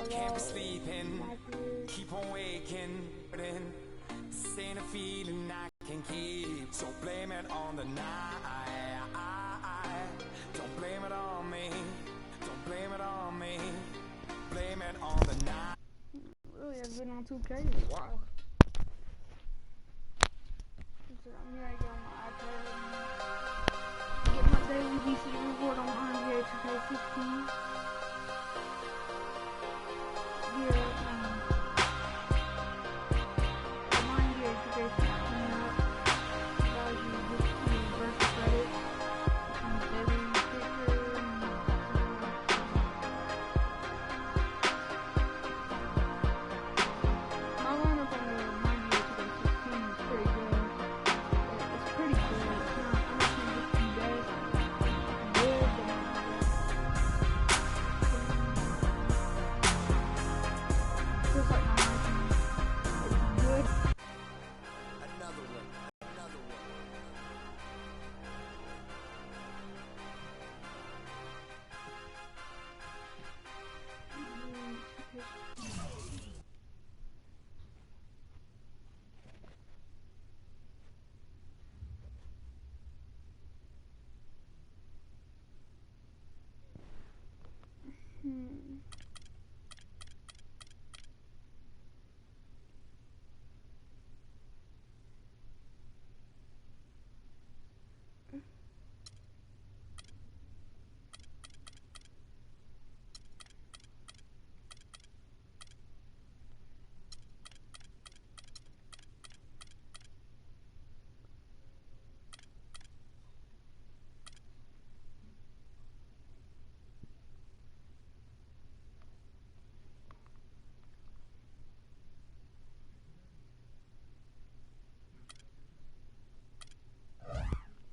Can't be sleeping, keep on waking, but then this ain't a feeling I can keep. So blame it on the night. Don't blame it on me. Don't blame it on me. Blame it on the night. Really, I've been on 2K. Wow. I'm here, I get on my iPad. Get my daily DC reward on NBA 2K16.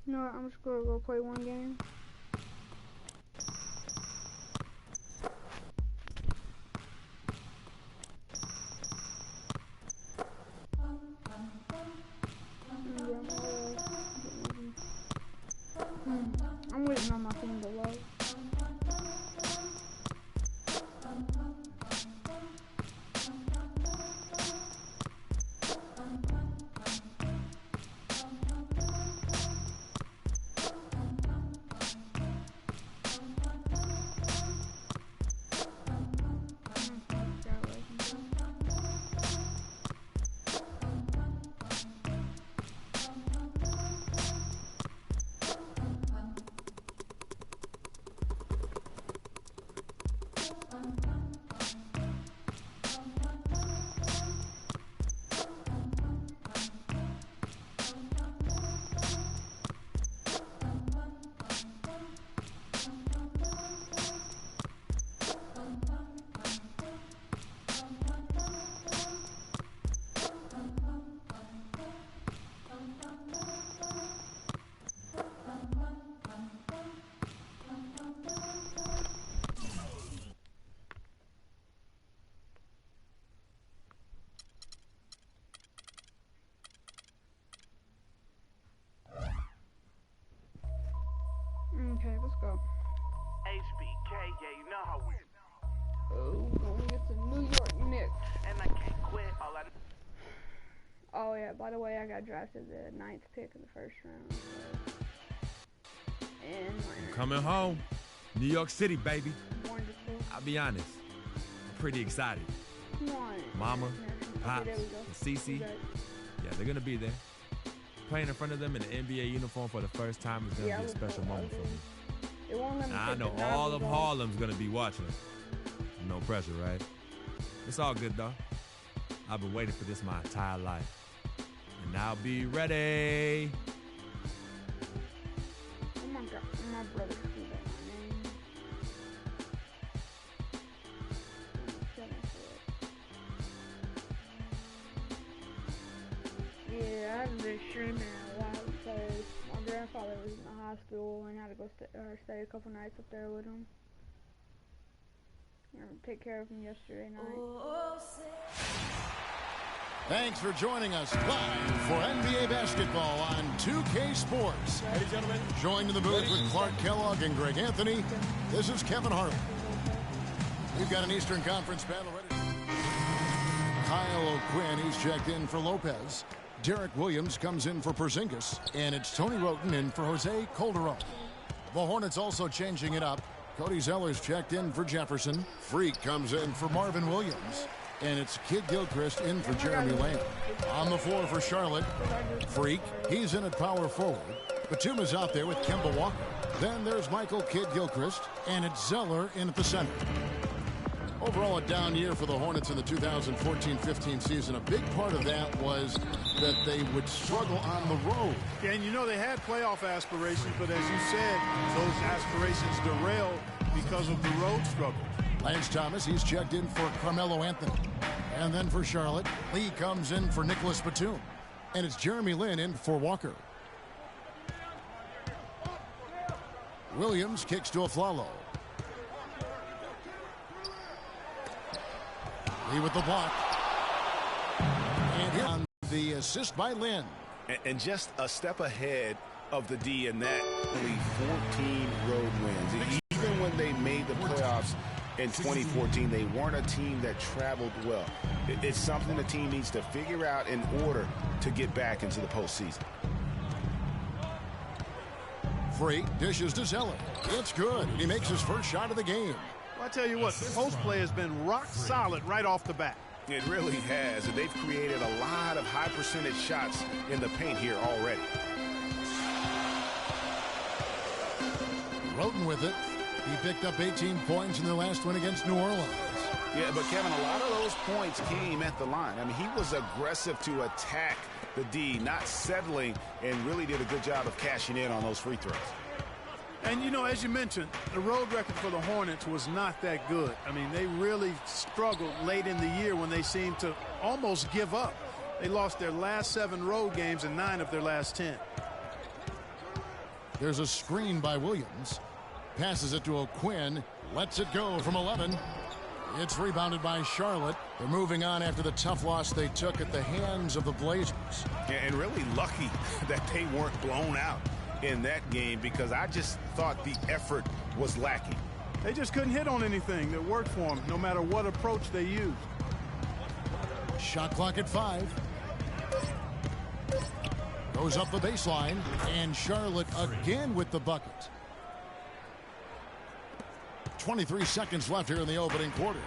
No, I'm just gonna go play one game. I'm waiting on my thing to load. Okay, let's go. HBK, yeah, you know how we. Oh, going against the New York Knicks. And I can't quit. All I. Oh yeah, by the way, I got drafted the 9th pick in the first round. So. And I'm coming home. New York City, baby. Wonderful. I'll be honest. I'm pretty excited. Come on. Mama, Pops, okay, and Cece. Yeah, they're going to be there. Playing in front of them in an NBA uniform for the first time is going to be a special moment for me. It won't let me I know all of Harlem's going to be watching. No pressure, right? It's all good, though. I've been waiting for this my entire life. And I'll be ready. Oh my God, my brother screwed up my name. Yeah, I haven't been streaming in a while because my grandfather was in the hospital and I had to go stay a couple nights up there with him. Take care of him yesterday night. Thanks for joining us live for NBA basketball on 2K Sports. Ladies and gentlemen, joined in the booth with Clark Kellogg and Greg Anthony, this is Kevin Harlan. We've got an Eastern Conference battle ready. Kyle O'Quinn, he's checked in for Lopez. Derek Williams comes in for Porzingis. And it's Tony Wroten in for Jose Calderon. The Hornets also changing it up. Cody Zeller's checked in for Jefferson. Freak comes in for Marvin Williams. And it's Kid Gilchrist in for Jeremy Lamb. On the floor for Charlotte, Freak, he's in at power forward. Batum is out there with Kemba Walker. Then there's Michael Kid Gilchrist, and it's Zeller in at the center. Overall, a down year for the Hornets in the 2014-15 season. A big part of that was that they would struggle on the road. Yeah, and you know they had playoff aspirations, but as you said, those aspirations derailed because of the road struggle. Lance Thomas, he's checked in for Carmelo Anthony. And then for Charlotte, Lee comes in for Nicholas Batum. And it's Jeremy Lin in for Walker. Williams kicks to Aflalo. Lee with the block. And here on the assist by Lin. And just a step ahead of the D in that only 14 road wins. Even when they made the playoffs in 2014, they weren't a team that traveled well. It's something the team needs to figure out in order to get back into the postseason. Freak dishes to Zeller. It's good. He makes his first shot of the game. Well, I tell you what, the post play has been rock solid right off the bat. It really has, and they've created a lot of high percentage shots in the paint here already. Wroten with it. He picked up 18 points in their last win against New Orleans. Yeah, but Kevin, a lot of those points came at the line. I mean, he was aggressive to attack the D, not settling, and really did a good job of cashing in on those free throws. And, you know, as you mentioned, the road record for the Hornets was not that good. I mean, they really struggled late in the year when they seemed to almost give up. They lost their last 7 road games and 9 of their last 10. There's a screen by Williams. Passes it to O'Quinn. Lets it go from 11. It's rebounded by Charlotte. They're moving on after the tough loss they took at the hands of the Blazers. And really lucky that they weren't blown out in that game, because I just thought the effort was lacking. They just couldn't hit on anything that worked for them, no matter what approach they used. Shot clock at 5. Goes up the baseline, and Charlotte again with the bucket. 23 seconds left here in the opening quarter.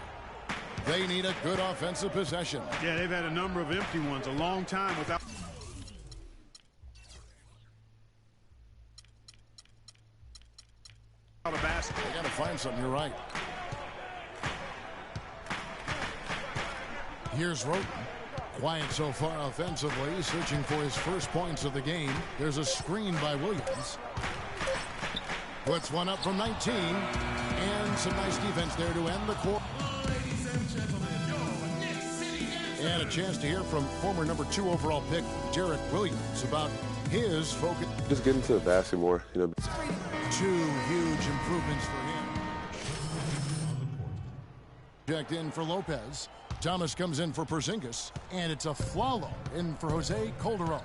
They need a good offensive possession. Yeah, they've had a number of empty ones, a long time without a basket. They got to find something. You're right. Here's Wroten. Quiet so far offensively, searching for his first points of the game. There's a screen by Williams. Puts one up from 19. And some nice defense there to end the quarter. And a chance to hear from former number 2 overall pick Derek Williams about his focus. Just get into the basket more, you know. 2 huge improvements for him. Checked in for Lopez. Thomas comes in for Porzingis. And it's Aflalo in for Jose Calderon.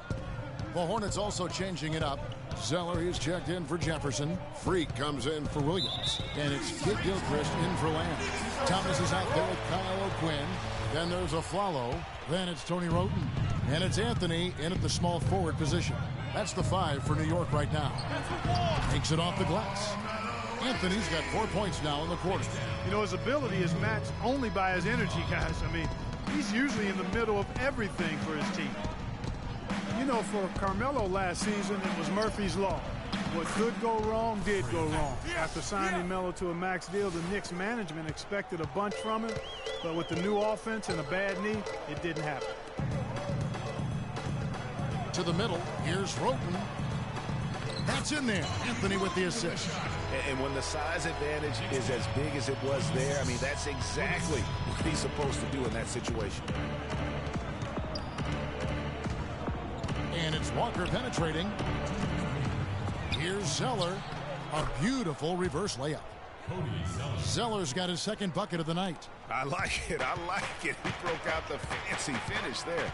The Hornets also changing it up. Zeller is checked in for Jefferson. Freak comes in for Williams. And it's Kid Gilchrist in for Lamb. Thomas is out there with Kyle O'Quinn. Then there's Aflalo. Then it's Tony Wroten. And it's Anthony in at the small forward position. That's the 5 for New York right now. Takes it off the glass. Anthony's got 4 points now in the quarter. You know, his ability is matched only by his energy, guys. I mean, he's usually in the middle of everything for his team. You know, for Carmelo last season, it was Murphy's Law. What could go wrong did go wrong. After signing Melo to a max deal, the Knicks management expected a bunch from him, but with the new offense and a bad knee, it didn't happen. To the middle, here's Wroten. That's in there. Anthony with the assist. And when the size advantage is as big as it was there, I mean, that's exactly what he's supposed to do in that situation. And it's Walker penetrating. Here's Zeller. A beautiful reverse layup. Zeller's got his second bucket of the night. I like it. I like it. He broke out the fancy finish there.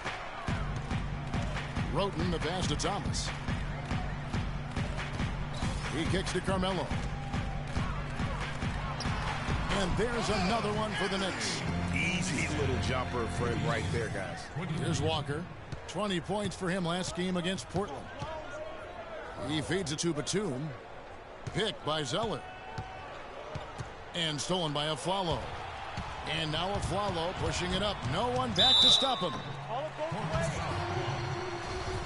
Wroten the pass to Thomas. He kicks to Carmelo. And there's another one for the Knicks. Easy little jumper, Fred, right there, guys. Here's Walker. 20 points for him last game against Portland. He feeds it to Batum. Picked by Zeller. And stolen by Afflalo. And now Afflalo pushing it up. No one back to stop him.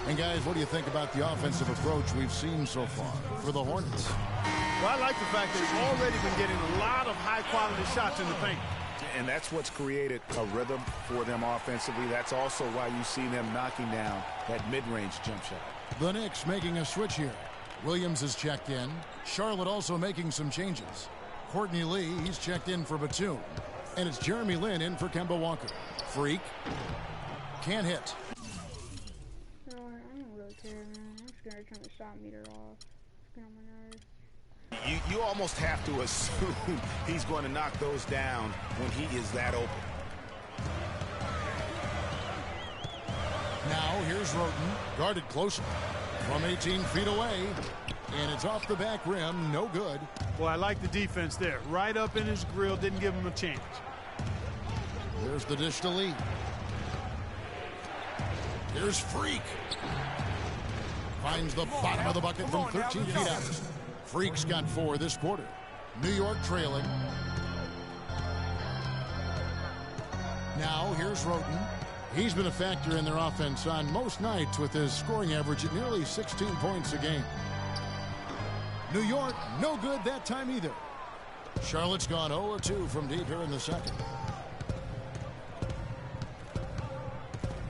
And guys, what do you think about the offensive approach we've seen so far for the Hornets? Well, I like the fact that they've already been getting a lot of high-quality shots in the paint. And that's what's created a rhythm for them offensively. That's also why you see them knocking down that mid-range jump shot. The Knicks making a switch here. Williams is checked in. Charlotte also making some changes. Courtney Lee, he's checked in for Batum. And it's Jeremy Lin in for Kemba Walker. Freak. Can't hit. No, I don't really care, man. I'm just gonna turn the shot meter off. It's getting on my nerves. You almost have to assume he's going to knock those down when he is that open. Now here's Roten, guarded closely from 18 feet away, and it's off the back rim, no good. Well, I like the defense there. Right up in his grill, didn't give him a chance. There's the dish to Lee. Here's Freak. Finds the bottom of the bucket from 13 feet out. Freak's got 4 this quarter. New York trailing. Now here's Roten. He's been a factor in their offense on most nights with his scoring average at nearly 16 points a game. New York, no good that time either. Charlotte's gone 0-2 from deep here in the second.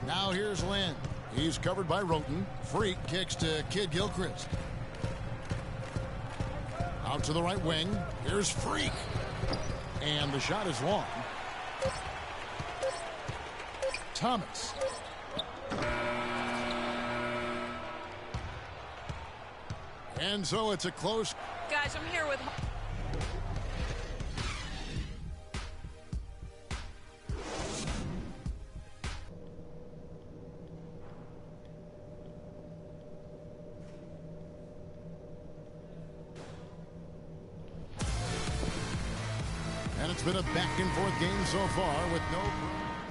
Now here's Lin. He's covered by Roten. Freak kicks to Kid Gilchrist. Out to the right wing. Here's Freak. And the shot is long. Thomas. And so it's a close. Guys, I'm here with... And it's been a back-and-forth game so far with no...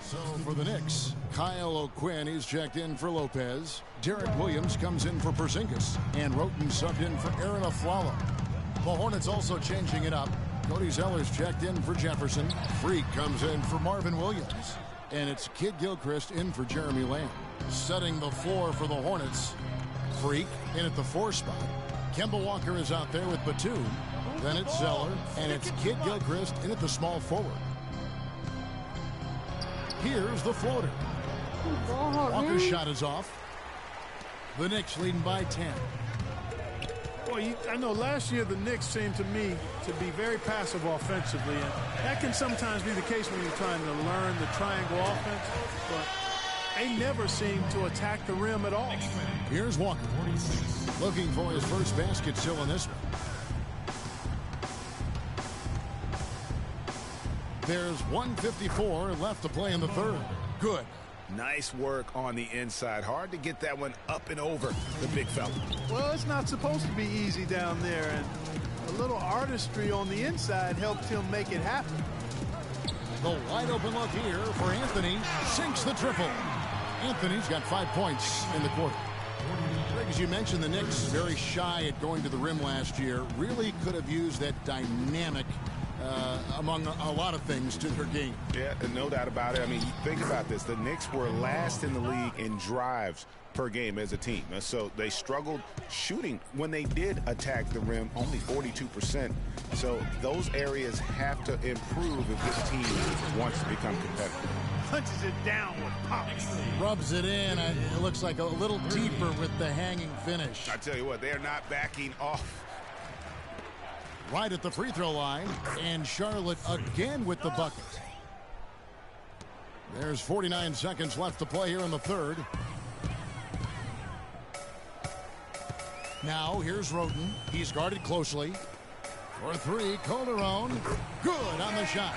So for the Knicks, Kyle O'Quinn, he's checked in for Lopez. Derek Williams comes in for Porzingis. And Roten subbed in for Aaron Afflalo. The Hornets also changing it up. Cody Zeller's checked in for Jefferson. Freak comes in for Marvin Williams. And it's Kid Gilchrist in for Jeremy Lamb. Setting the floor for the Hornets. Freak in at the 4 spot. Kemba Walker is out there with Batum. Then it's Zeller, and it's Kid Gilchrist in at the small forward. Here's the floater. Walker's shot is off. The Knicks leading by 10. Boy, I know last year the Knicks seemed to me to be very passive offensively, and that can sometimes be the case when you're trying to learn the triangle offense, but they never seem to attack the rim at all. Here's Walker, looking for his first basket still in this one. There's 1:54 left to play in the third. Good. Nice work on the inside. Hard to get that one up and over the big fella. Well, it's not supposed to be easy down there, and a little artistry on the inside helped him make it happen. The wide open look here for Anthony. Sinks the triple. Anthony's got 5 points in the quarter. Greg, as you mentioned, the Knicks very shy at going to the rim last year. Really could have used that dynamic among a lot of things to their game. Yeah, no doubt about it. I mean, think about this. The Knicks were last in the league in drives per game as a team. So they struggled shooting when they did attack the rim, only 42%. So those areas have to improve if this team wants to become competitive. Punches it down with pop. Rubs it in. It looks like a little deeper with the hanging finish. I tell you what, they're not backing off. Right at the free throw line, and Charlotte again with the bucket. There's 49 seconds left to play here in the third. Now here's Roten. He's guarded closely. For 3, Calderon. Good on the shot.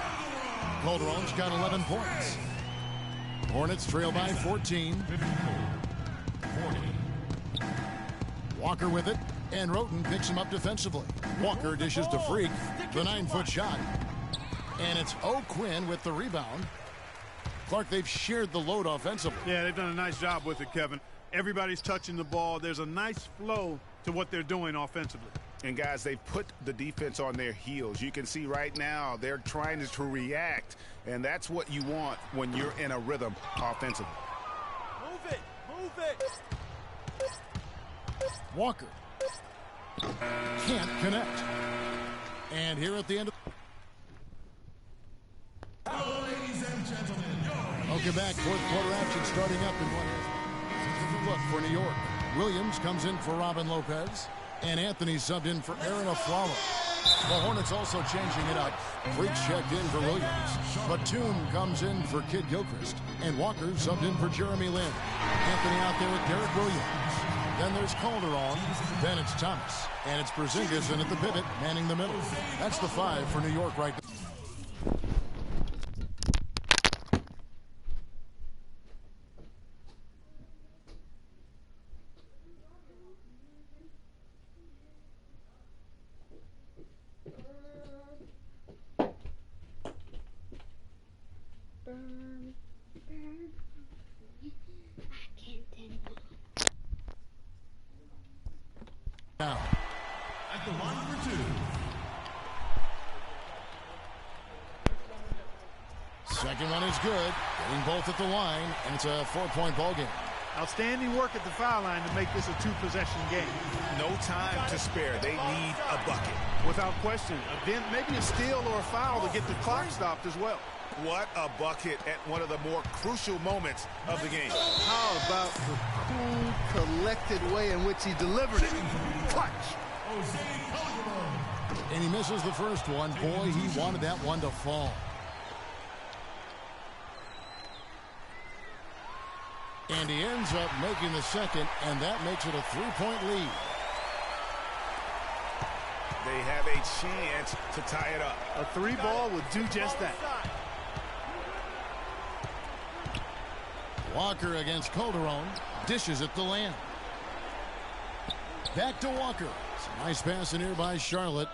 Calderon's got 11 points. Hornets trail by 14. Walker with it. And Roten picks him up defensively. Walker dishes to Freak. The 9-foot shot. And it's O'Quinn with the rebound. Clark, they've shared the load offensively. Yeah, they've done a nice job with it, Kevin. Everybody's touching the ball. There's a nice flow to what they're doing offensively. And, guys, they've put the defense on their heels. You can see right now they're trying to react, and that's what you want when you're in a rhythm offensively. Move it. Move it. Walker can't connect. And here at the end of... Ladies and gentlemen, Okay, back, fourth quarter action starting up in one. Look for New York. Williams comes in for Robin Lopez, and Anthony subbed in for Aaron Aflalo. The Hornets also changing it up. Freaks checked in for Williams. Batum comes in for Kid Gilchrist, and Walker subbed in for Jeremy Lin. Anthony out there with Derek Williams. Then there's Calderon. Then it's Thomas, and it's Porzingis in at the pivot, manning the middle. That's the 5 for New York right now. Now, at the line for 2. Second one is good. Getting both at the line, and it's a 4-point ball game. Outstanding work at the foul line to make this a 2-possession game. No time to spare. They need a bucket. Without question. Then maybe a steal or a foul to get the clock stopped as well. What a bucket at one of the more crucial moments of the game. How about the cool, collected way in which he delivered it? Clutch. And he misses the first one. Boy, he wanted that one to fall. And he ends up making the second, and that makes it a 3-point lead. They have a chance to tie it up. A 3-ball would do just that. Walker against Calderon. Dishes it to Lamb. Back to Walker. It's a nice pass in here by Charlotte.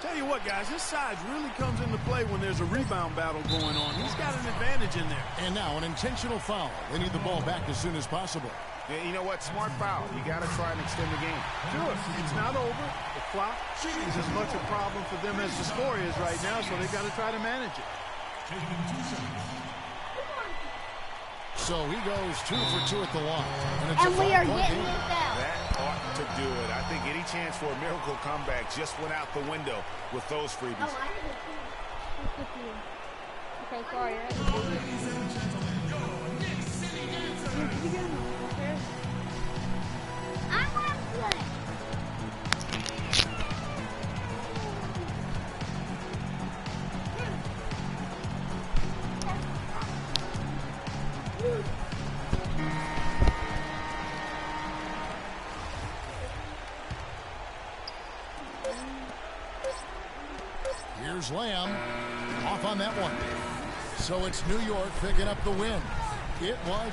Tell you what, guys, his size really comes into play when there's a rebound battle going on. He's got an advantage in there. And now an intentional foul. They need the ball back as soon as possible. Yeah, you know what? Smart foul. You got to try and extend the game. Sure. It's not over. The clock is as much a problem for them as the score is right now, so they've got to try to manage it. So he goes 2 for 2 at the line. And we are getting it down. That ought to do it. I think any chance for a miracle comeback just went out the window with those freebies. Oh, I did it too. Okay, sorry. Ladies and gentlemen, your Knicks City Dancers. I want to play. Here's Lamb off on that one. So it's New York picking up the win. It was.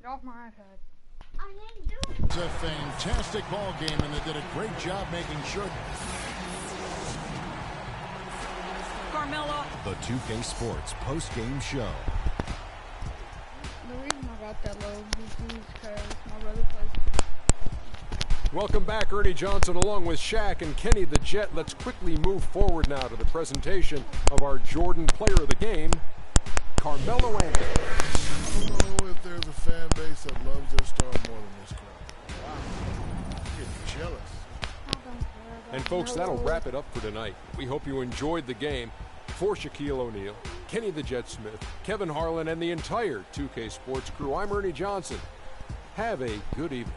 Get off my iPad. It's a fantastic ball game, and they did a great job making sure. Carmelo. The 2K Sports post-game show. The reason I got that low is because my brother plays. Welcome back, Ernie Johnson, along with Shaq and Kenny the Jet. Let's quickly move forward now to the presentation of our Jordan Player of the Game, Carmelo Anthony. I don't know if there's a fan base that loves their star more than this crowd. Wow. I'm getting jealous. And folks, that'll wrap it up for tonight. We hope you enjoyed the game. For Shaquille O'Neal, Kenny the Jet Smith, Kevin Harlan, and the entire 2K Sports crew, I'm Ernie Johnson. Have a good evening.